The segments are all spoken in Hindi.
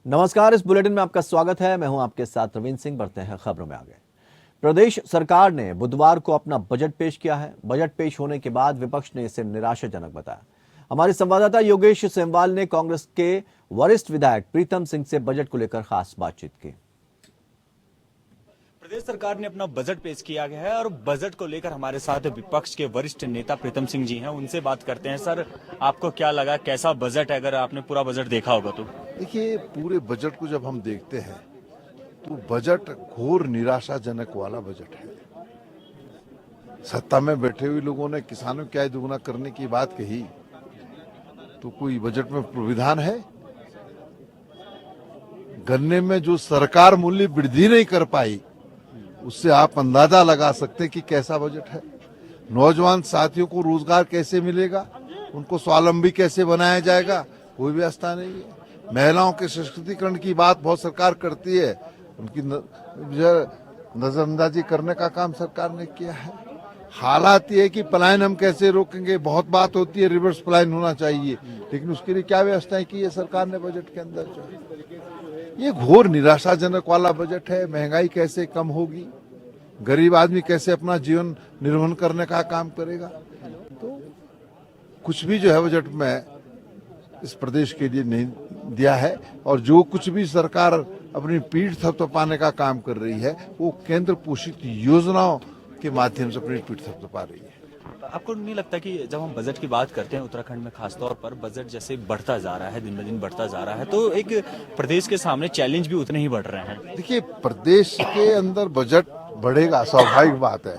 नमस्कार, इस बुलेटिन में आपका स्वागत है। मैं हूं आपके साथ रविंद्र सिंह। बढ़ते हैं खबरों में आगे। प्रदेश सरकार ने बुधवार को अपना बजट पेश किया है। बजट पेश होने के बाद विपक्ष ने इसे निराशाजनक बताया। हमारे संवाददाता योगेश सेमवाल ने कांग्रेस के वरिष्ठ विधायक प्रीतम सिंह से बजट को लेकर खास बातचीत की। प्रदेश सरकार ने अपना बजट पेश किया गया है और बजट को लेकर हमारे साथ विपक्ष के वरिष्ठ नेता प्रीतम सिंह जी हैं, उनसे बात करते हैं। सर, आपको क्या लगा, कैसा बजट है? अगर आपने पूरा बजट देखा होगा तो। देखिए, पूरे बजट को जब हम देखते हैं तो बजट घोर निराशाजनक वाला बजट है। सत्ता में बैठे हुए लोगों ने किसानों की आय दुगुना करने की बात कही, तो कोई बजट में प्राविधान है? गन्ने में जो सरकार मूल्य वृद्धि नहीं कर पाई, उससे आप अंदाजा लगा सकते हैं कि कैसा बजट है। नौजवान साथियों को रोजगार कैसे मिलेगा, उनको स्वावलंबी कैसे बनाया जाएगा, कोई व्यवस्था नहीं है। महिलाओं के सशक्तिकरण की बात बहुत सरकार करती है, उनकी नजरअंदाजी करने का काम सरकार ने किया है। हालात ये है कि पलायन हम कैसे रोकेंगे, बहुत बात होती है रिवर्स पलायन होना चाहिए, लेकिन उसके लिए क्या व्यवस्थाएं की है सरकार ने बजट के अंदर? जो ये घोर निराशाजनक वाला बजट है। महंगाई कैसे कम होगी, गरीब आदमी कैसे अपना जीवन निर्वहन करने का काम करेगा? तो कुछ भी जो है बजट में इस प्रदेश के लिए नहीं दिया है, और जो कुछ भी सरकार अपनी पीठ थपथपाने का काम कर रही है वो केंद्र पोषित योजनाओं के माध्यम से अपनी पीठ थपथपा रही है। आपको नहीं लगता कि जब हम बजट की बात करते हैं उत्तराखंड में खासतौर पर, बजट जैसे बढ़ता जा रहा है, दिन ब दिन बढ़ता जा रहा है, तो एक प्रदेश के सामने चैलेंज भी उतने ही बढ़ रहे हैं? देखिए, प्रदेश के अंदर बजट बढ़ेगा, स्वाभाविक बात है,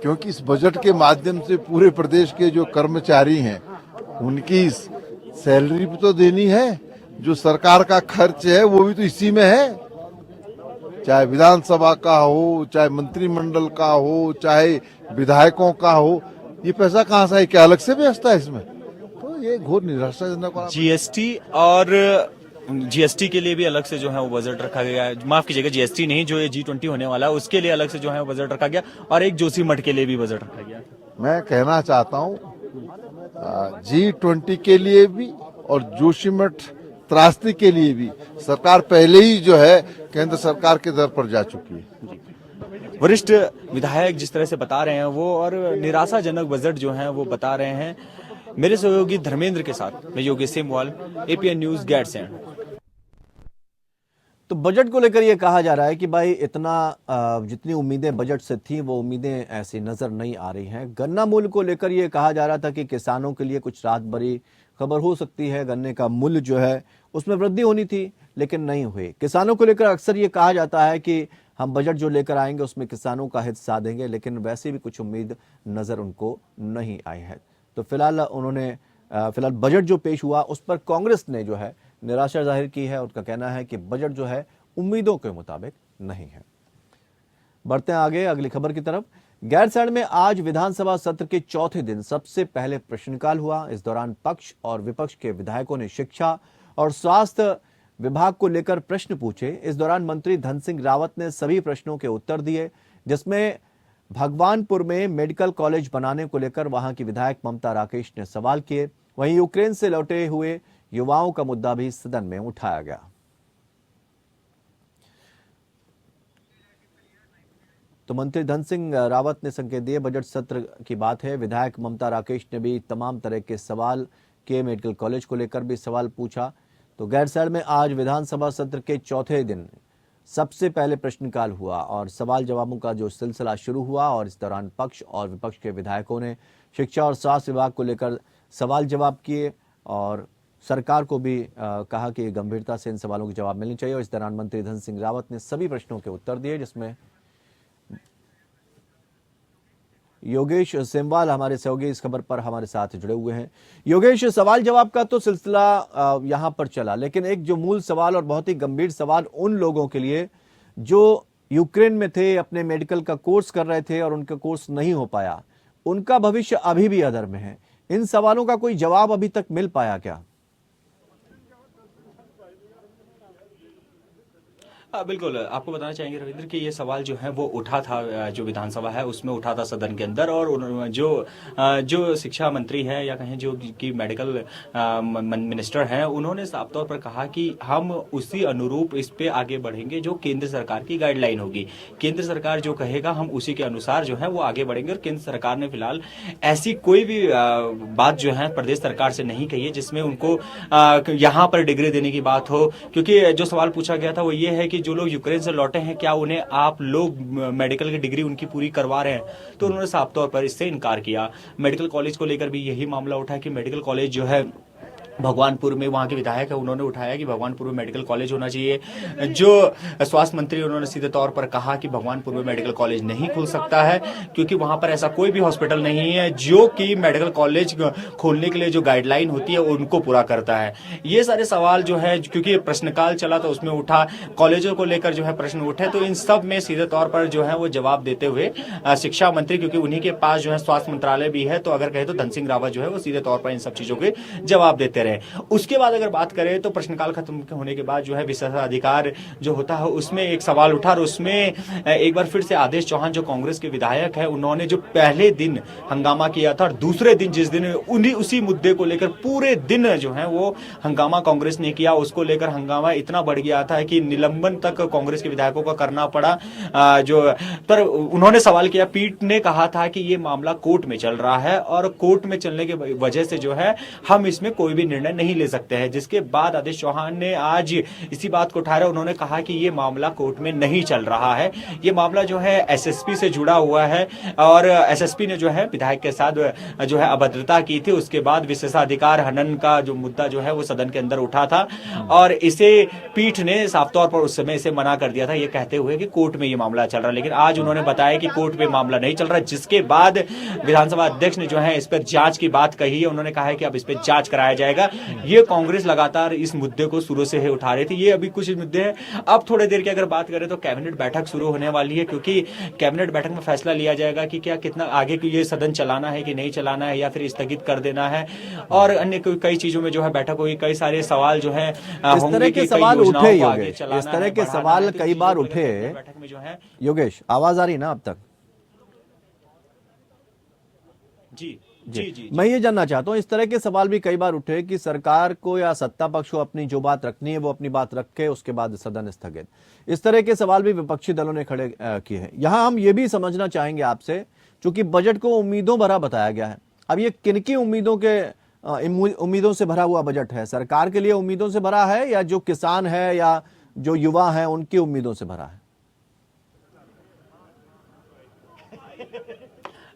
क्योंकि इस बजट के माध्यम से पूरे प्रदेश के जो कर्मचारी हैं उनकी सैलरी भी तो देनी है। जो सरकार का खर्च है वो भी तो इसी में है, चाहे विधानसभा का हो, चाहे मंत्रिमंडल का हो, चाहे विधायकों का हो। ये पैसा कहाँ से है? क्या अलग से व्यवस्था है इसमें? तो ये घोर निराशाजनक। जीएसटी और जीएसटी के लिए भी अलग से जो है वो बजट रखा गया है। माफ कीजिएगा, जीएसटी नहीं, जो ये G20 होने वाला है उसके लिए अलग से जो है वो बजट रखा गया, और एक जोशीमठ के लिए भी बजट रखा गया। मैं कहना चाहता हूँ G20 के लिए भी और जोशीमठ त्रासदी के लिए भी सरकार पहले ही जो है केंद्र सरकार के दर पर जा चुकी है। वरिष्ठ विधायक जिस तरह से बता रहे हैं वो, और निराशाजनक बजट जो है वो बता रहे हैं। मेरे सहयोगी धर्मेंद्र के साथ मैं योगेश सेमवाल, APN न्यूज, गैरसैंण। तो बजट को लेकर यह कहा जा रहा है कि भाई इतना जितनी उम्मीदें बजट से थी वो उम्मीदें ऐसी नजर नहीं आ रही हैं। गन्ना मूल्य को लेकर यह कहा जा रहा था कि किसानों के लिए कुछ राहत भरी खबर हो सकती है, गन्ने का मूल्य जो है उसमें वृद्धि होनी थी, लेकिन नहीं हुई। किसानों को लेकर अक्सर ये कहा जाता है कि हम बजट जो लेकर आएंगे उसमें किसानों का हित साधेंगे, लेकिन वैसे भी कुछ उम्मीद नजर उनको नहीं आई है। तो फिलहाल बजट जो पेश हुआ उस पर कांग्रेस ने जो है निराशा जाहिर की है। उनका कहना है कि बजट जो है उम्मीदों के मुताबिक नहीं है। बढ़ते हैं आगे अगली खबर की तरफ। गैरसैंण में आज विधानसभा सत्र के चौथे दिन सबसे पहले प्रश्नकाल हुआ। इस दौरान पक्ष और विपक्ष के विधायकों ने शिक्षा और स्वास्थ्य विभाग को लेकर प्रश्न पूछे। इस दौरान मंत्री धन सिंह रावत ने सभी प्रश्नों के उत्तर दिए, जिसमें भगवानपुर में मेडिकल कॉलेज बनाने को लेकर वहां की विधायक ममता राकेश ने सवाल किए। वहीं यूक्रेन से लौटे हुए युवाओं का मुद्दा भी सदन में उठाया गया। तो मंत्री धन सिंह रावत ने संकेत दिए, बजट सत्र की बात है। विधायक ममता राकेश ने भी तमाम तरह के सवाल किए, मेडिकल कॉलेज को लेकर भी सवाल पूछा। तो गैरसैंण में आज विधानसभा सत्र के चौथे दिन सबसे पहले प्रश्नकाल हुआ और सवाल जवाबों का जो सिलसिला शुरू हुआ, और इस दौरान पक्ष और विपक्ष के विधायकों ने शिक्षा और स्वास्थ्य विभाग को लेकर सवाल जवाब किए और सरकार को भी कहा कि गंभीरता से इन सवालों के जवाब मिलने चाहिए। और इस दौरान मंत्री धन सिंह रावत ने सभी प्रश्नों के उत्तर दिए, जिसमें योगेश सेमवाल हमारे सहयोगी इस खबर पर हमारे साथ जुड़े हुए हैं। योगेश, सवाल जवाब का तो सिलसिला यहां पर चला, लेकिन एक जो मूल सवाल और बहुत ही गंभीर सवाल उन लोगों के लिए जो यूक्रेन में थे, अपने मेडिकल का कोर्स कर रहे थे और उनका कोर्स नहीं हो पाया, उनका भविष्य अभी भी अधर में है। इन सवालों का कोई जवाब अभी तक मिल पाया क्या? बिल्कुल आपको बताना चाहेंगे रविंद्र कि ये सवाल जो है वो उठा था, जो विधानसभा है उसमें उठा था सदन के अंदर, और जो शिक्षा मंत्री है या कहें जो कि मेडिकल मिनिस्टर हैं, उन्होंने साफ तौर पर कहा कि हम उसी अनुरूप इस पे आगे बढ़ेंगे जो केंद्र सरकार की गाइडलाइन होगी। केंद्र सरकार जो कहेगा हम उसी के अनुसार जो है वो आगे बढ़ेंगे। और केंद्र सरकार ने फिलहाल ऐसी कोई भी बात जो है प्रदेश सरकार से नहीं कही है जिसमें उनको यहाँ पर डिग्री देने की बात हो, क्योंकि जो सवाल पूछा गया था वो ये है कि जो लोग यूक्रेन से लौटे हैं क्या उन्हें आप लोग मेडिकल की डिग्री उनकी पूरी करवा रहे हैं, तो उन्होंने साफ तौर पर इससे इनकार किया। मेडिकल कॉलेज को लेकर भी यही मामला उठा कि मेडिकल कॉलेज जो है भगवानपुर में, वहां के विधायक है उन्होंने उठाया कि भगवानपुर में मेडिकल कॉलेज होना चाहिए। जो स्वास्थ्य मंत्री उन्होंने सीधे तौर पर कहा कि भगवानपुर में मेडिकल कॉलेज नहीं खुल सकता है क्योंकि वहां पर ऐसा कोई भी हॉस्पिटल नहीं है जो कि मेडिकल कॉलेज खोलने के लिए जो गाइडलाइन होती है उनको पूरा करता है। ये सारे सवाल जो है, क्योंकि प्रश्नकाल चला तो उसमें उठा, कॉलेजों को लेकर जो है प्रश्न उठे, तो इन सब में सीधे तौर पर जो है वो जवाब देते हुए शिक्षा मंत्री, क्योंकि उन्हीं के पास जो है स्वास्थ्य मंत्रालय भी है, तो अगर कहे तो धन सिंह रावत जो है वो सीधे तौर पर इन सब चीजों के जवाब देते रहे। उसके बाद अगर बात करें तो प्रश्नकाल खत्म होने के बाद जो है विशेषाधिकार जो होता है उसमें एक सवाल उठा, और उसमें एक बार फिर से आदेश चौहान जो कांग्रेस के विधायक है उन्होंने जो पहले दिन हंगामा किया था और दूसरे दिन जिस दिन उसी मुद्दे को लेकर पूरे दिन जो है वो हंगामा कांग्रेस ने किया, उसको लेकर हंगामा इतना बढ़ गया था कि निलंबन तक कांग्रेस के विधायकों का करना पड़ा। पर उन्होंने सवाल किया, पीठ ने कहा था कि ये मामला कोर्ट में चल रहा है और कोर्ट में चलने की वजह से जो है हम इसमें कोई भी निर्णय नहीं ले सकते हैं। जिसके बाद आदेश चौहान ने आज इसी बात को उठाया, उन्होंने कहा कि ये मामला कोर्ट में नहीं चल रहा है, ये मामला जो है एसएसपी से जुड़ा हुआ है और एसएसपी ने जो है विधायक के साथ जो है अभद्रता की थी। उसके बाद विशेषाधिकार हनन का जो मुद्दा जो है वो सदन के अंदर उठा था और इसे पीठ ने साफ तौर पर उस समय इसे मना कर दिया था, ये कहते हुए कि कोर्ट में ये मामला चल रहा है। लेकिन आज उन्होंने बताया कि कोर्ट में मामला नहीं चल रहा, जिसके बाद विधानसभा अध्यक्ष ने जो है इस पर जांच की बात कही है। उन्होंने कहा है कि अब इस पर जांच कराया जाएगा। ये कांग्रेस लगातार इस मुद्दे को शुरू से ही उठा रही थी, ये अभी कुछ मुद्दे हैं। अब थोड़ी देर की अगर बात करें तो कैबिनेट बैठक शुरू होने वाली है, क्योंकि कैबिनेट बैठक में फैसला लिया जाएगा कि क्या कितना आगे की ये सदन चलाना है कि नहीं चलाना है या फिर स्थगित कर देना है, और अन्य कई चीजों में जो है बैठक होगी। कई सारे सवाल जो है इस तरह के सवाल उठे योगेश, इस तरह के सवाल कई बार उठे बैठक में जो है। योगेश आवाज आ रही ना अब तक? जी। मैं ये जानना चाहता हूं, इस तरह के सवाल भी कई बार उठे कि सरकार को या सत्ता पक्ष को अपनी जो बात रखनी है वो अपनी बात रखे, उसके बाद सदन स्थगित। इस तरह के सवाल भी विपक्षी दलों ने खड़े किए हैं। यहां हम ये भी समझना चाहेंगे आपसे, चूंकि बजट को उम्मीदों भरा बताया गया है, अब ये किनकी उम्मीदों से भरा हुआ बजट है? सरकार के लिए उम्मीदों से भरा है या जो किसान है या जो युवा है उनकी उम्मीदों से भरा है?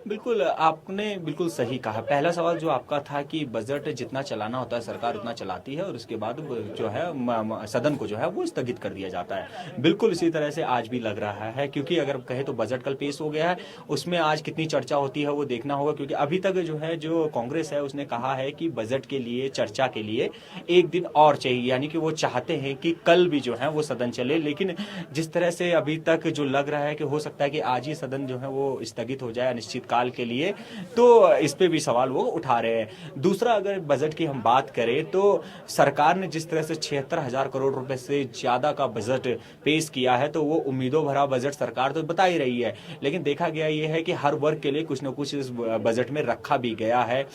बिल्कुल, आपने बिल्कुल सही कहा। पहला सवाल जो आपका था कि बजट जितना चलाना होता है सरकार उतना चलाती है और उसके बाद जो है सदन को जो है वो स्थगित कर दिया जाता है। बिल्कुल इसी तरह से आज भी लग रहा है, क्योंकि अगर कहे तो बजट कल पेश हो गया है, उसमें आज कितनी चर्चा होती है वो देखना होगा, क्योंकि अभी तक जो है जो कांग्रेस है उसने कहा है कि बजट के लिए चर्चा के लिए एक दिन और चाहिए, यानी कि वो चाहते हैं कि कल भी जो है वो सदन चले। लेकिन जिस तरह से अभी तक जो लग रहा है कि हो सकता है कि आज ही सदन जो है वो स्थगित हो जाए अनिश्चित काल के लिए, तो इस पे भी सवाल वो उठा रहे हैं। दूसरा, अगर बजट की हम बात करें तो सरकार ने जिस तरह से 76,000 करोड़ रुपए से ज्यादा का बजट पेश किया है, तो वो उम्मीदों भरा बजट सरकार तो बता ही रही है, लेकिन देखा गया ये है कि हर वर्ग के लिए कुछ न कुछ इस बजट में रखा भी गया है।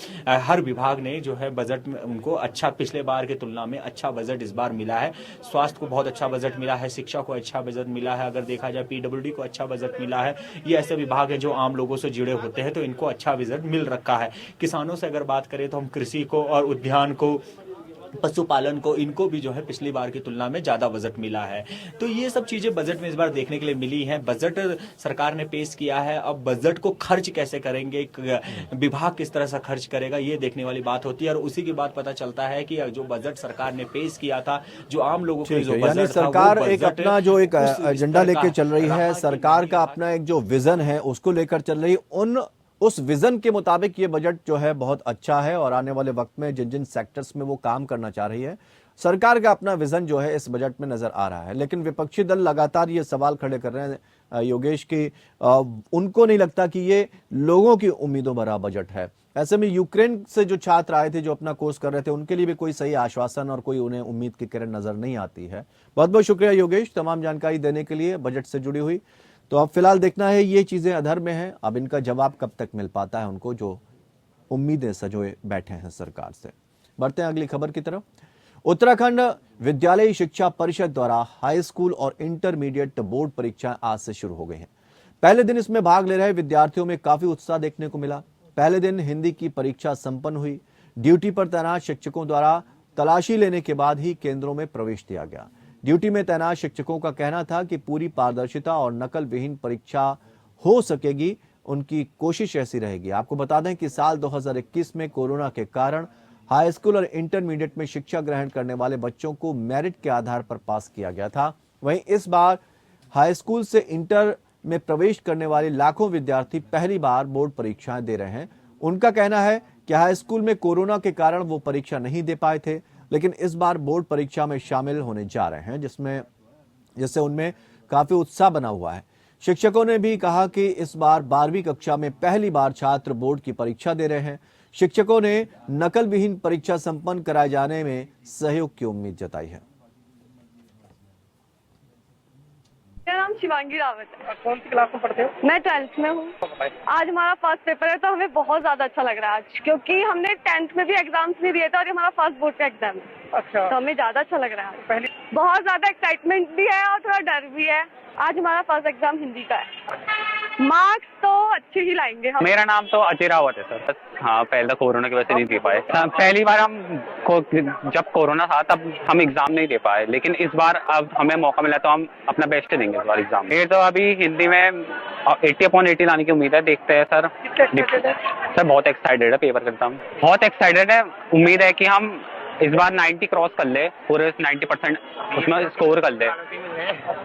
हर विभाग ने जो है बजट में उनको अच्छा, पिछले बार की तुलना में अच्छा बजट इस बार मिला है। स्वास्थ्य को बहुत अच्छा बजट मिला है, शिक्षा को अच्छा बजट मिला है, अगर देखा जाए पीडब्ल्यूडी को अच्छा बजट मिला है। ये ऐसे विभाग हैं जो आम लोगों से जुड़े होते हैं, तो इनको अच्छा बजट मिल रखा है। किसानों से अगर बात करें तो हम कृषि को और उद्यान को, पशुपालन को, इनको भी जो है पिछली बार की तुलना में ज्यादा बजट मिला है। तो ये सब चीजें बजट में इस बार देखने के लिए मिली हैं। बजट सरकार ने पेश किया है, अब बजट को खर्च कैसे करेंगे, विभाग किस तरह से खर्च करेगा, ये देखने वाली बात होती है। और उसी की बात पता चलता है कि जो बजट सरकार ने पेश किया था, जो आम लोगों के जो बजट था, सरकार एक अपना जो एक एजेंडा लेके चल रही है, सरकार का अपना एक जो विजन है उसको लेकर चल रही, उस विजन के मुताबिक ये बजट जो है बहुत अच्छा है और आने वाले वक्त में जिन जिन सेक्टर्स में वो काम करना चाह रही है, सरकार का अपना विजन जो है इस बजट में नजर आ रहा है, लेकिन विपक्षी दल लगातार ये सवाल खड़े कर रहे हैं योगेश की उनको नहीं लगता कि ये लोगों की उम्मीदों भरा बजट है। ऐसे में यूक्रेन से जो छात्र आए थे, जो अपना कोर्स कर रहे थे, उनके लिए भी कोई सही आश्वासन और कोई उन्हें उम्मीद की किरण नजर नहीं आती है। बहुत बहुत शुक्रिया योगेश तमाम जानकारी देने के लिए बजट से जुड़ी हुई। तो अब फिलहाल देखना है ये चीजें अधर में हैं, अब इनका जवाब कब तक मिल पाता है उनको जो उम्मीदें सजोए बैठे हैं सरकार से। बढ़ते हैं अगली खबर की तरफ। उत्तराखंड विद्यालयी शिक्षा परिषद द्वारा हाई स्कूल और इंटरमीडिएट बोर्ड परीक्षाएं आज से शुरू हो गई हैं। पहले दिन इसमें भाग ले रहे विद्यार्थियों में काफी उत्साह देखने को मिला। पहले दिन हिंदी की परीक्षा संपन्न हुई। ड्यूटी पर तैनात शिक्षकों द्वारा तलाशी लेने के बाद ही केंद्रों में प्रवेश दिया गया। ड्यूटी में तैनात शिक्षकों का कहना था कि पूरी पारदर्शिता और नकल विहीन परीक्षा हो सकेगी, उनकी कोशिश ऐसी रहेगी। आपको बता दें कि साल 2021 में कोरोना के कारण हाई स्कूल और इंटरमीडिएट में शिक्षा ग्रहण करने वाले बच्चों को मेरिट के आधार पर पास किया गया था। वहीं इस बार हाई स्कूल से इंटर में प्रवेश करने वाले लाखों विद्यार्थी पहली बार बोर्ड परीक्षाएं दे रहे हैं। उनका कहना है कि हाई स्कूल में कोरोना के कारण वो परीक्षा नहीं दे पाए थे, लेकिन इस बार बोर्ड परीक्षा में शामिल होने जा रहे हैं, जिससे उनमें काफी उत्साह बना हुआ है। शिक्षकों ने भी कहा कि इस बार 12वीं कक्षा में पहली बार छात्र बोर्ड की परीक्षा दे रहे हैं। शिक्षकों ने नकल विहीन परीक्षा संपन्न कराए जाने में सहयोग की उम्मीद जताई है। मेरा नाम शिवांगी रावत है। कौन सी क्लास में पढ़ते हो? मैं 12th में हूँ। आज हमारा फर्स्ट पेपर है तो हमें बहुत ज्यादा अच्छा लग रहा है आज, क्योंकि हमने 10th में भी एग्जाम्स नहीं दिए थे और ये हमारा फर्स्ट बोर्ड का एग्जाम है। अच्छा, तो हमें ज्यादा अच्छा लग रहा है। पहली बहुत ज्यादा एक्साइटमेंट भी है और थोड़ा डर भी है। आज हमारा फर्स्ट एग्जाम हिंदी का है। मार्क्स तो अच्छे ही लाएंगे हम। मेरा नाम तो अजय रावत है सर। हाँ, पहले कोरोना की वजह से नहीं दे पाए। पहली बार जब कोरोना था तब हम एग्जाम नहीं दे पाए, लेकिन इस बार अब हमें मौका मिला तो हम अपना बेस्ट देंगे इस बार एग्जाम में। तो अभी हिंदी में 80/80 लाने की उम्मीद है, देखते हैं सर। सर बहुत एक्साइटेड है पेपर का एग्जाम, बहुत एक्साइटेड है। उम्मीद है कि हम इस बार 90 क्रॉस कर ले, पूरे 90% उसमें स्कोर कर ले।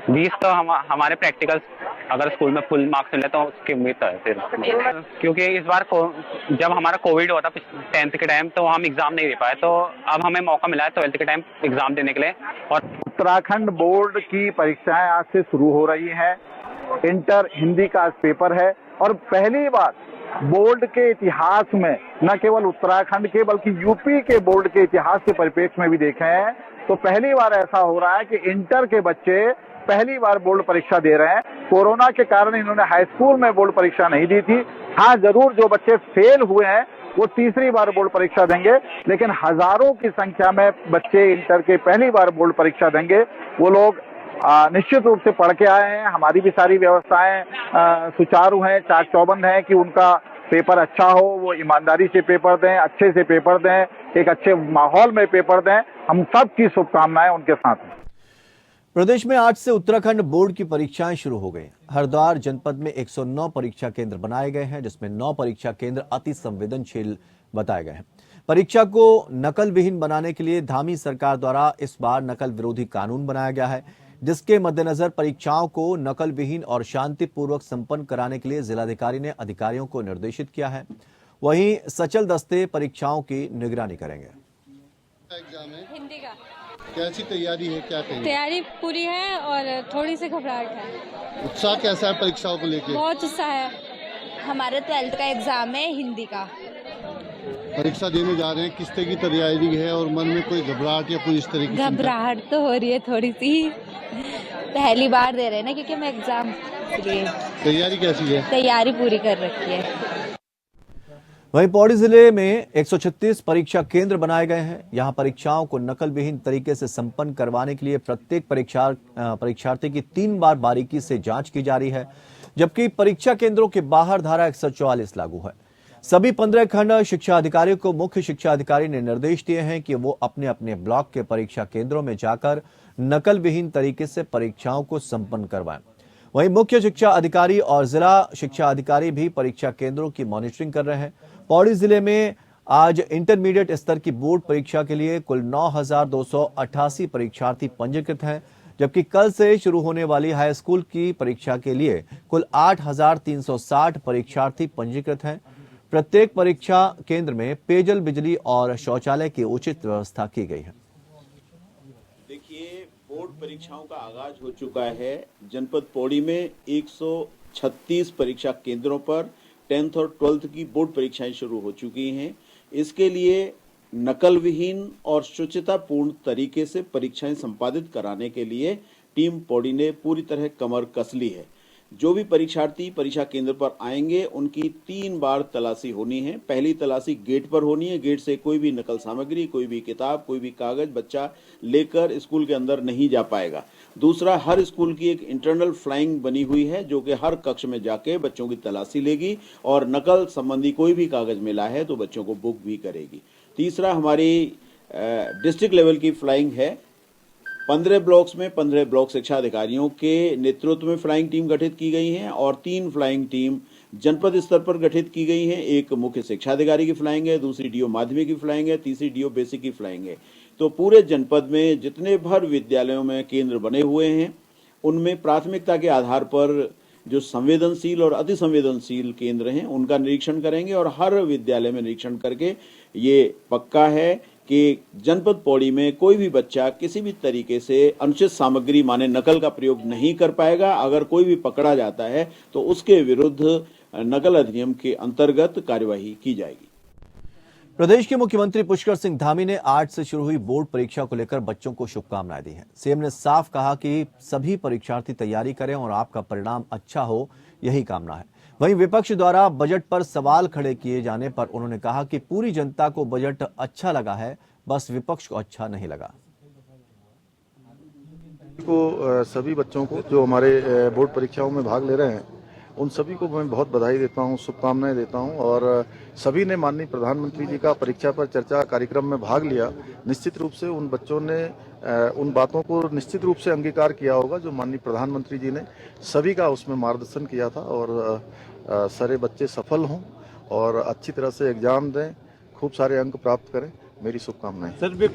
20 तो हमारे प्रैक्टिकल्स अगर स्कूल में फुल मार्क्स मिले तो उसकी उम्मीद है फिर, क्योंकि इस बार जब हमारा कोविड हुआ था 10th के टाइम तो हम एग्जाम नहीं दे पाए, तो अब हमें मौका मिला है 12th के टाइम एग्जाम देने के लिए। और उत्तराखंड बोर्ड की परीक्षाएं आज से शुरू हो रही हैं। इंटर हिंदी का आज पेपर है और पहली बार बोर्ड के इतिहास में न केवल उत्तराखंड के बल्कि यूपी के बोर्ड के इतिहास के परिप्रेक्ष्य में भी देखे हैं तो पहली बार ऐसा हो रहा है कि इंटर के बच्चे पहली बार बोर्ड परीक्षा दे रहे हैं। कोरोना के कारण इन्होंने हाई स्कूल में बोर्ड परीक्षा नहीं दी थी। हाँ, जरूर जो बच्चे फेल हुए हैं वो तीसरी बार बोर्ड परीक्षा देंगे, लेकिन हजारों की संख्या में बच्चे इंटर के पहली बार बोर्ड परीक्षा देंगे। वो लोग निश्चित रूप से पढ़ के आए हैं। हमारी भी सारी व्यवस्थाएं सुचारू हैं, चाक चौबंद हैं कि उनका पेपर अच्छा हो, वो ईमानदारी से पेपर दें, अच्छे से पेपर दें, एक अच्छे माहौल में पेपर दें। हम सबकी शुभकामनाएं उनके साथ हैं। प्रदेश में आज से उत्तराखंड बोर्ड की परीक्षाएं शुरू हो गई। हरिद्वार जनपद में 109 परीक्षा केंद्र बनाए गए हैं, जिसमें 9 परीक्षा केंद्र अति संवेदनशील बताए गए हैं। परीक्षा को नकल विहीन बनाने के लिए धामी सरकार द्वारा इस बार नकल विरोधी कानून बनाया गया है, जिसके मद्देनजर परीक्षाओं को नकल विहीन और शांतिपूर्वक संपन्न कराने के लिए जिलाधिकारी ने अधिकारियों को निर्देशित किया है। वहीं सचल दस्ते परीक्षाओं की निगरानी करेंगे। एग्जाम है हिंदी का। कैसी तैयारी है, क्या कहेंगे? तैयारी पूरी है और थोड़ी सी घबराहट है। उत्साह कैसा है परीक्षाओं को लेके? बहुत उत्साह है। हमारे 12th का एग्जाम है हिंदी का। परीक्षा देने जा रहे हैं, किस तरह की तैयारी है और मन में कोई घबराहट या कोई इस तरह की? घबराहट तो हो रही है थोड़ी सी, पहली बार दे रहे हैं ना क्योंकि मैं एग्जाम, इसलिए। तैयारी कैसी है? तैयारी पूरी कर रखी है। वहीं पौड़ी जिले में 136 परीक्षा केंद्र बनाए गए हैं। यहां परीक्षाओं को नकल विहीन तरीके से संपन्न करवाने के लिए प्रत्येक परीक्षार्थी की 3 बार बारीकी से जांच की जा रही है, जबकि परीक्षा केंद्रों के बाहर धारा 144 लागू है। सभी 15 खंड शिक्षा अधिकारियों को मुख्य शिक्षा अधिकारी ने निर्देश दिए हैं कि वो अपने अपने ब्लॉक के परीक्षा केंद्रों में जाकर नकल विहीन तरीके से परीक्षाओं को संपन्न करवाएं। वहीं मुख्य शिक्षा अधिकारी और जिला शिक्षा अधिकारी भी परीक्षा केंद्रों की मॉनिटरिंग कर रहे हैं। पौड़ी जिले में आज इंटरमीडिएट स्तर की बोर्ड परीक्षा के लिए कुल 9,288 परीक्षार्थी पंजीकृत हैं, जबकि कल से शुरू होने वाली हाई स्कूल की परीक्षा के लिए कुल 8,360 परीक्षार्थी पंजीकृत हैं। प्रत्येक परीक्षा केंद्र में पेयजल, बिजली और शौचालय की उचित व्यवस्था की गई है। परीक्षाओं का आगाज हो चुका है। जनपद पौड़ी में 136 परीक्षा केंद्रों पर 10th और 12th की बोर्ड परीक्षाएं शुरू हो चुकी हैं। इसके लिए नकल विहीन और शुचितापूर्ण तरीके से परीक्षाएं संपादित कराने के लिए टीम पौड़ी ने पूरी तरह कमर कस ली है। जो भी परीक्षार्थी परीक्षा केंद्र पर आएंगे उनकी 3 बार तलाशी होनी है। पहली तलाशी गेट पर होनी है। गेट से कोई भी नकल सामग्री, कोई भी किताब, कोई भी कागज बच्चा लेकर स्कूल के अंदर नहीं जा पाएगा। दूसरा, हर स्कूल की एक इंटरनल फ्लाइंग बनी हुई है जो कि हर कक्ष में जाके बच्चों की तलाशी लेगी और नकल संबंधी कोई भी कागज मिला है तो बच्चों को बुक भी करेगी। तीसरा, हमारी डिस्ट्रिक्ट लेवल की फ्लाइंग है। 15 ब्लॉक्स में 15 ब्लॉक शिक्षा अधिकारियों के नेतृत्व में फ्लाइंग टीम गठित की गई हैं और 3 फ्लाइंग टीम जनपद स्तर पर गठित की गई हैं। एक मुख्य शिक्षा अधिकारी की फ्लाइंग है, दूसरी डीओ माध्यमिक की फ्लाइंग है, तीसरी डीओ बेसिक की फ्लाइंग है। तो पूरे जनपद में जितने भर विद्यालयों में केंद्र बने हुए हैं उनमें प्राथमिकता के आधार पर जो संवेदनशील और अति संवेदनशील केंद्र हैं उनका निरीक्षण करेंगे और हर विद्यालय में निरीक्षण करके ये पक्का है कि जनपद पौड़ी में कोई भी बच्चा किसी भी तरीके से अनुचित सामग्री माने नकल का प्रयोग नहीं कर पाएगा। अगर कोई भी पकड़ा जाता है तो उसके विरुद्ध नकल अधिनियम के अंतर्गत कार्यवाही की जाएगी। प्रदेश के मुख्यमंत्री पुष्कर सिंह धामी ने आज से शुरू हुई बोर्ड परीक्षा को लेकर बच्चों को शुभकामनाएं दी हैं। सीएम ने साफ कहा कि सभी परीक्षार्थी तैयारी करें और आपका परिणाम अच्छा हो, यही कामना है। वहीं विपक्ष द्वारा बजट पर सवाल खड़े किए जाने पर उन्होंने कहा कि पूरी जनता को बजट अच्छा लगा है, बस विपक्ष को अच्छा नहीं लगा। सभी बच्चों को जो हमारे बोर्ड परीक्षाओं में भाग ले रहे हैं उन सभी को मैं बहुत बधाई देता हूं, शुभकामनाएं देता हूं और सभी ने माननीय प्रधानमंत्री जी का परीक्षा पर चर्चा कार्यक्रम में भाग लिया। निश्चित रूप से उन बच्चों ने उन बातों को निश्चित रूप से अंगीकार किया होगा जो माननीय प्रधानमंत्री जी ने सभी का उसमें मार्गदर्शन किया था और सारे बच्चे सफल हों और अच्छी तरह से एग्जाम दें, खूब सारे अंक प्राप्त करें, मेरी शुभकामनाएं।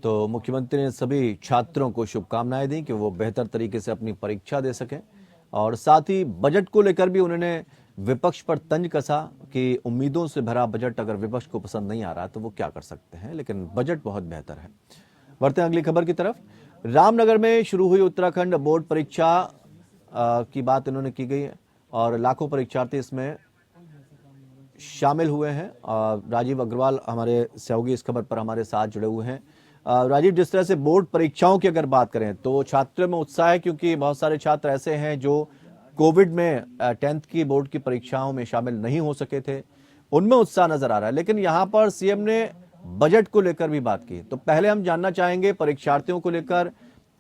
तो मुख्यमंत्री ने सभी छात्रों को शुभकामनाएं दी कि वो बेहतर तरीके से अपनी परीक्षा दे सकें और साथ ही बजट को लेकर भी उन्होंने विपक्ष पर तंज कसा कि उम्मीदों से भरा बजट अगर विपक्ष को पसंद नहीं आ रहा तो वो क्या कर सकते हैं, लेकिन बजट बहुत बेहतर है। बढ़ते हैं अगली खबर की तरफ। रामनगर में शुरू हुई उत्तराखंड बोर्ड परीक्षा की बात इन्होंने की गई है और लाखों परीक्षार्थी इसमें शामिल हुए हैं। राजीव अग्रवाल हमारे सहयोगी इस खबर पर हमारे साथ जुड़े हुए हैं। राजीव, जिस तरह से बोर्ड परीक्षाओं की अगर बात करें तो छात्रों में उत्साह है क्योंकि बहुत सारे छात्र ऐसे हैं जो कोविड में 10th की बोर्ड की परीक्षाओं में शामिल नहीं हो सके थे, उनमें उत्साह नजर आ रहा है। लेकिन यहाँ पर सीएम ने बजट को लेकर भी बात की, तो पहले हम जानना चाहेंगे परीक्षार्थियों को लेकर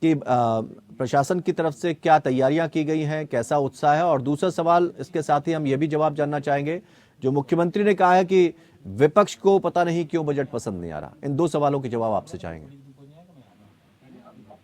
कि प्रशासन की तरफ से क्या तैयारियां की गई हैं, कैसा उत्साह है, और दूसरा सवाल इसके साथ ही हम ये भी जवाब जानना चाहेंगे जो मुख्यमंत्री ने कहा है कि विपक्ष को पता नहीं क्यों बजट पसंद नहीं आ रहा। इन 2 सवालों के जवाब आपसे चाहेंगे।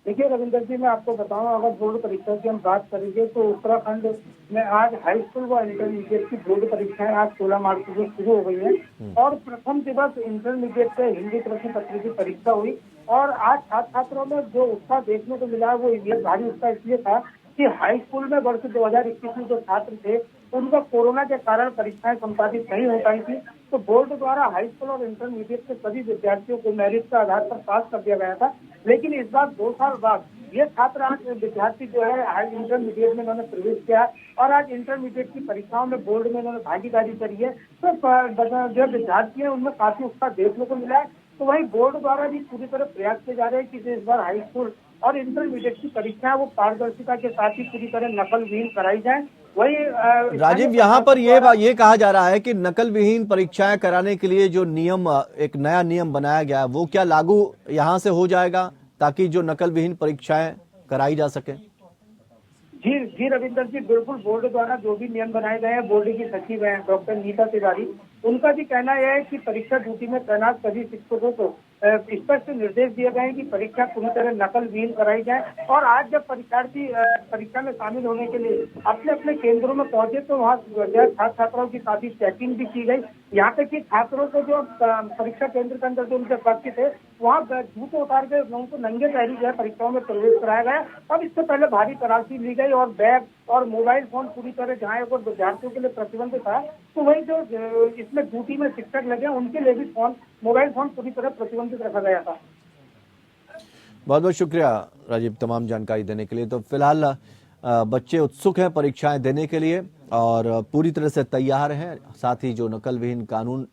देखिए रविंदर जी, मैं आपको बताऊं, अगर बोर्ड परीक्षा की हम बात करेंगे तो उत्तराखंड में आज हाई स्कूल व इंटरमीडिएट की बोर्ड परीक्षाएं आज 16 मार्च से शुरू हो गई हैं और प्रथम दिवस इंटरमीडिएट से हिंदी प्रश्न पत्र की परीक्षा हुई और आज छात्र छात्रों में जो उत्साह देखने को मिला है वो भारी उत्साह इसलिए था कि हाई स्कूल में वर्ष 2021 में जो छात्र थे उनका कोरोना के कारण परीक्षाएं संपादित नहीं हो पाई थी, तो बोर्ड द्वारा हाई स्कूल और इंटरमीडिएट के सभी विद्यार्थियों को मेरिट के आधार पर पास कर दिया गया था। लेकिन इस बार 2 साल बाद ये छात्र आज विद्यार्थी जो है हाई इंटरमीडिएट में इन्होंने प्रवेश किया और आज इंटरमीडिएट की परीक्षाओं में बोर्ड में इन्होंने भागीदारी करी है, तो जो विद्यार्थी है उनमें काफी उत्साह देखने को मिला है। तो वही बोर्ड द्वारा भी पूरी तरह प्रयास किए जा रहे हैं कि इस बार हाई स्कूल और इंटरमीडिएट की परीक्षाएं वो पारदर्शिता के साथ ही पूरी तरह नकल विहीन कराई जाए। वही राजीव, यहाँ पर ये कहा जा रहा है कि नकल विहीन परीक्षाएं कराने के लिए जो नियम, एक नया नियम बनाया गया है वो क्या लागू यहाँ से हो जाएगा ताकि जो नकल विहीन परीक्षाएं कराई जा सके? जी रविंदर जी, बिल्कुल बोर्ड द्वारा जो भी नियम बनाए गए हैं, बोर्ड की सचिव हैं डॉक्टर नीता तिवारी, उनका भी कहना यह है कि परीक्षा ड्यूटी में तैनात सभी शिक्षकों को स्पष्ट निर्देश दिए गए हैं कि परीक्षा पूरी तरह नकल विहीन कराई जाए और आज जब परीक्षार्थी परीक्षा में शामिल होने के लिए अपने अपने केंद्रों में पहुंचे तो वहाँ छात्र छात्राओं की काफी चेकिंग भी की गई यहाँ तक कि छात्रों को जो परीक्षा केंद्र के अंदर जो उनके कक्ष थे वहाँ जूते उतार के लोगों को नंगे पैरी जो है परीक्षाओं में प्रवेश कराया गया। अब इससे पहले भारी तलाशी ली गई और बैग और मोबाइल फोन पूरी तरह जहाँ अगर विद्यार्थियों के लिए प्रतिबंध था तो वही जो इसमें ड्यूटी में शिक्षक लगे उनके लिए भी मोबाइल फोन पूरी तरह प्रतिबंधित रखा गया था। बहुत बहुत शुक्रिया राजीव तमाम जानकारी देने के लिए। तो फिलहाल बच्चे उत्सुक हैं परीक्षाएं देने के लिए और पूरी तरह से तैयार हैं। साथ ही जो नकल विहीन कानून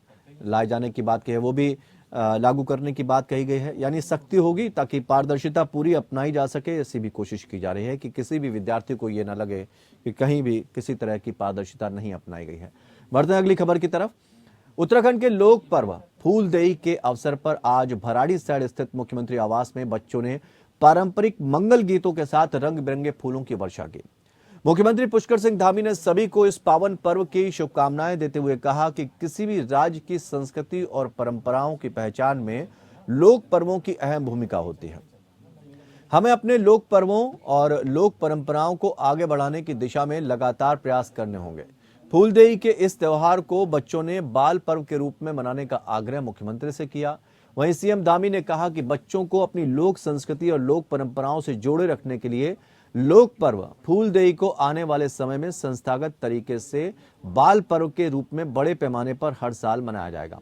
लाए जाने की बात कही है वो भी लागू करने की बात कही गई है, यानी सख्ती होगी ताकि पारदर्शिता पूरी अपनाई जा सके। ऐसी भी कोशिश की जा रही है कि किसी भी विद्यार्थी को ये ना लगे कि कहीं भी किसी तरह की पारदर्शिता नहीं अपनाई गई है। बढ़ते हैं अगली खबर की तरफ। उत्तराखंड के लोक पर्व फूलदेई के अवसर पर आज भराड़ी साइड स्थित मुख्यमंत्री आवास में बच्चों ने पारंपरिक मंगल गीतों के साथ रंग बिरंगे फूलों की वर्षा की। मुख्यमंत्री पुष्कर सिंह धामी ने सभी को इस पावन पर्व की शुभकामनाएं देते हुए कहा कि किसी भी राज्य की संस्कृति और परंपराओं की पहचान में लोक पर्वों की अहम भूमिका होती है। हमें अपने लोक पर्वों और लोक परंपराओं को आगे बढ़ाने की दिशा में लगातार प्रयास करने होंगे। फूलदेई के इस त्योहार को बच्चों ने बाल पर्व के रूप में मनाने का आग्रह मुख्यमंत्री से किया। वहीं सीएम धामी ने कहा कि बच्चों को अपनी लोक संस्कृति और लोक परंपराओं से जोड़े रखने के लिए लोक पर्व फूलदेई को आने वाले समय में संस्थागत तरीके से बाल पर्व के रूप में बड़े पैमाने पर हर साल मनाया जाएगा।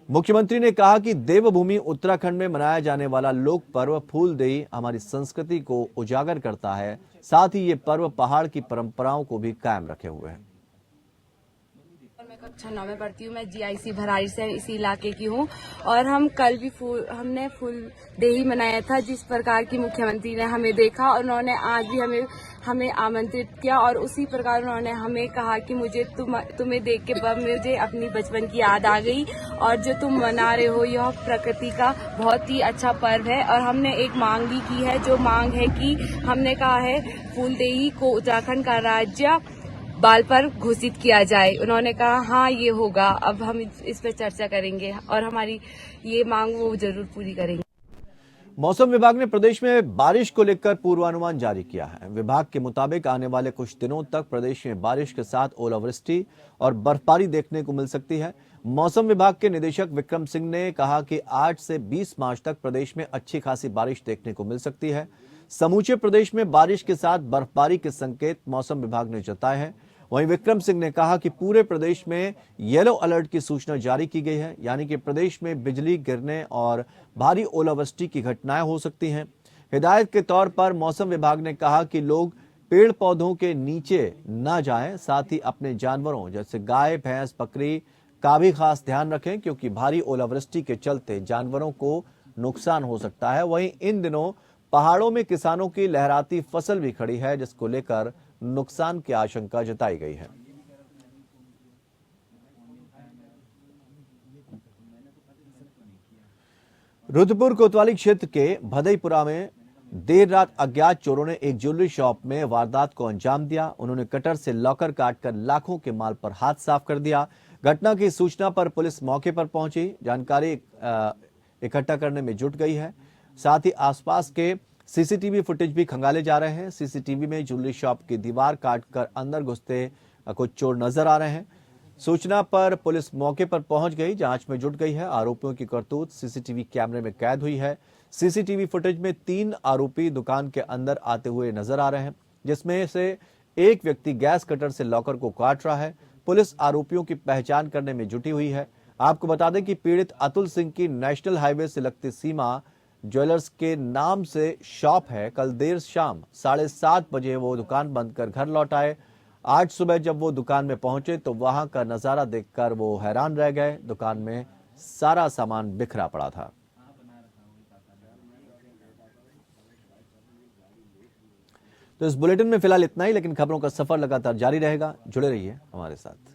मुख्यमंत्री ने कहा कि देवभूमि उत्तराखंड में मनाया जाने वाला लोक पर्व फूलदेई हमारी संस्कृति को उजागर करता है। साथ ही ये पर्व पहाड़ की परंपराओं को भी कायम रखे हुए है। मैं कक्षा 9 में पढ़ती हूँ। मैं जीआईसी भराड़ी से इसी इलाके की हूँ और हम कल भी हमने फूलदेई मनाया था। जिस प्रकार की मुख्यमंत्री ने हमें देखा और उन्होंने आज भी हमें आमंत्रित किया और उसी प्रकार उन्होंने हमें कहा कि मुझे तुम्हें देख के मुझे अपनी बचपन की याद आ गई और जो तुम मना रहे हो यह प्रकृति का बहुत ही अच्छा पर्व है। और हमने एक मांग भी की है, जो मांग है कि हमने कहा है फूलदेई को उत्तराखंड का राज्य बाल पर्व घोषित किया जाए। उन्होंने कहा हाँ ये होगा। अब हम इस पर चर्चा करेंगे और हमारी ये मांग वो जरूर पूरी करेंगे। मौसम विभाग ने प्रदेश में बारिश को लेकर पूर्वानुमान जारी किया है। विभाग के मुताबिक आने वाले कुछ दिनों तक प्रदेश में बारिश के साथ ओलावृष्टि और बर्फबारी देखने को मिल सकती है। मौसम विभाग के निदेशक विक्रम सिंह ने कहा कि 8 से 20 मार्च तक प्रदेश में अच्छी खासी बारिश देखने को मिल सकती है। समूचे प्रदेश में बारिश के साथ बर्फबारी के संकेत मौसम विभाग ने जताए हैं। वहीं विक्रम सिंह ने कहा कि पूरे प्रदेश में येलो अलर्ट की सूचना जारी की गई है, यानी कि प्रदेश में बिजली गिरने और भारी ओलावृष्टि की घटनाएं हो सकती हैं। हिदायत के तौर पर मौसम विभाग ने कहा कि लोग पेड़ पौधों के नीचे न जाएं, साथ ही अपने जानवरों जैसे गाय, भैंस, बकरी का भी खास ध्यान रखें क्योंकि भारी ओलावृष्टि के चलते जानवरों को नुकसान हो सकता है। वहीं इन दिनों पहाड़ों में किसानों की लहराती फसल भी खड़ी है, जिसको लेकर नुकसान की आशंका जताई गई है। रुद्रपुर कोतवाली क्षेत्र के भदईपुरा में देर रात अज्ञात चोरों ने एक ज्वेलरी शॉप में वारदात को अंजाम दिया। उन्होंने कटर से लॉकर काटकर लाखों के माल पर हाथ साफ कर दिया। घटना की सूचना पर पुलिस मौके पर पहुंची, जानकारी इकट्ठा करने में जुट गई है। साथ ही आसपास के सीसीटीवी फुटेज भी खंगाले जा रहे हैं। सीसीटीवी में ज्वेलरी शॉप की दीवार काटकर अंदर घुसते कुछ चोर नजर आ रहे हैं। सूचना पर पुलिस मौके पर पहुंच गई, जांच में जुट गई है। आरोपियों की करतूत सीसीटीवी कैमरे में कैद हुई है। सीसीटीवी फुटेज में 3 आरोपी दुकान के अंदर आते हुए नजर आ रहे हैं, जिसमें से एक व्यक्ति गैस कटर से लॉकर को काट रहा है। पुलिस आरोपियों की पहचान करने में जुटी हुई है। आपको बता दें कि पीड़ित अतुल सिंह की नेशनल हाईवे से लगती सीमा ज्वेलर्स के नाम से शॉप है। कल देर शाम 7:30 बजे वो दुकान बंद कर घर लौट आए। आज सुबह जब वो दुकान में पहुंचे तो वहां का नजारा देखकर वो हैरान रह गए। दुकान में सारा सामान बिखरा पड़ा था। तो इस बुलेटिन में फिलहाल इतना ही, लेकिन खबरों का सफर लगातार जारी रहेगा। जुड़े रहिए हमारे साथ।